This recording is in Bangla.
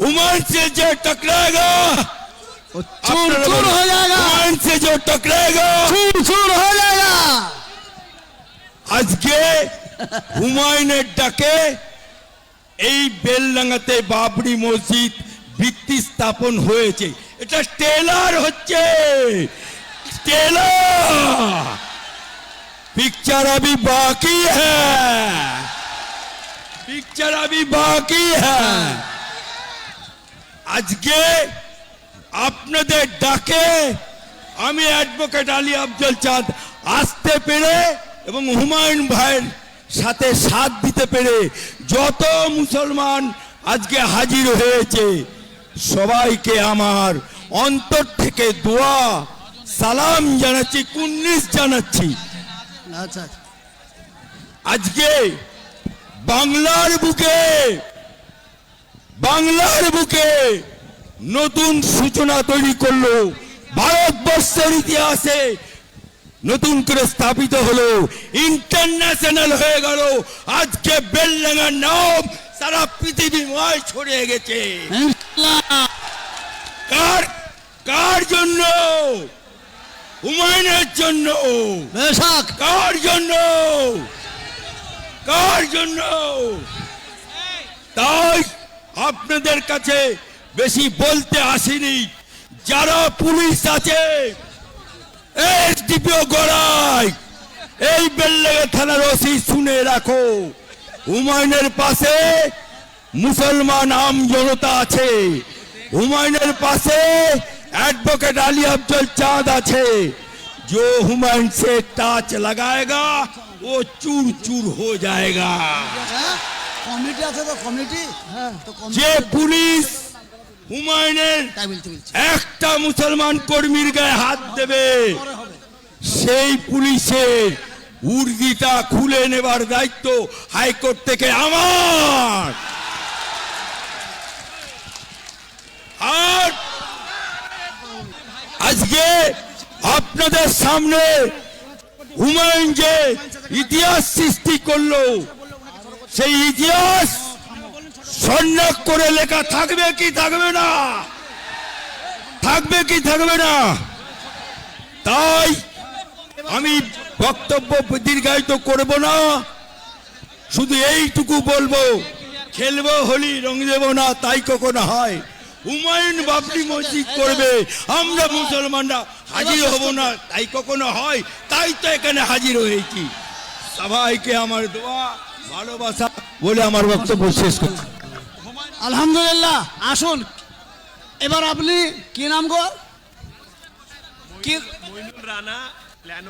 हुमायूं से जो टकराएगा चूर चूर हो जाएगा, हुमायूं से जो टकराएगा चूर चूर हो जाएगा। आज के হুমায়ুনের ডাকে এই বেলডাঙ্গাতে বাবরি মসজিদ ভিত্তি স্থাপন হয়েছে। এটা টেলার হচ্ছে, টেলার। पिक्चर अभी बाकी है, पिक्चर अभी बाकी है। আজকে আপনাদের ডাকে আমি অ্যাডভোকেট আলী আফজল চাঁদ আসতে পেরে এবং হুমায়ুন ভাইয়ের সাথে সাথ দিতে পেরে যত মুসলমান আজকে হাজির হয়েছে সবাইকে আমার অন্তর থেকে দোয়া সালাম জানাচ্ছি, কুন্নিস জানাচ্ছি। আচ্ছা, আজকে বাংলার বুকে নতুন সূচনা তৈরি করলো, ভারতবর্ষের ইতিহাসে নতুন করে স্থাপিত হলো, ইন্টারন্যাশনাল হয়ে গেল। আজকে বেলডাঙ্গার নাম সারা পৃথিবীময় ছড়িয়ে গেছে। কার জন্য? হুমায়ুনের জন্য। কার জন্য? কার জন্য? তাই আপনাদের কাছে বেশি বলতে আসিনি। যারা পুলিশ আছে এসডিপিও গড়াই, এই বেলডাঙ্গা থানার ওসি শুনে রাখো, হুমায়ুনের পাশে মুসলমান আম জনতা আছে, হুমায়ুনের পাশে एडवोकेट अली अफजल चांद আছে। जो हुमायूं से टच लगाएगा वो चूर चूर हो जाएगा। কমিটি আছে তো, কমিটি যে পুলিশ হুমায়ুনের একটা মুসলমান কর্মীর গায়ে হাত দেবে সেই পুলিশের উর্দিটা খুলে নেবার দায়িত্ব হাইকোর্ট থেকে আমার। আর আজকে আপনাদের সামনে হুমায়ুন যে ইতিহাস সৃষ্টি করলো সেই ইতিহাস স্বর্ণাক্ষর করে লেখা থাকবে কি থাকবে না? থাকবে কি থাকবে না? তাই আমি বক্তব্য দীর্ঘায়িত করব না, শুধু এইটুকু বলবো, খেলবো হোলি রং দেব না তাই কখনো হয়। হুমায়ুন বাবরি মসজিদ করবে, আমরা মুসলমানরা হাজির হব না তাই কখনো হয়? তাই তো এখানে হাজির হয়েছি। সবাইকে আমার দোয়া ভালোবাসা বলে আমার বক্তব্য শেষ করছি। আলহামদুলিল্লাহ। আসুন এবার আপনি কি নাম গো? মইনুল রানা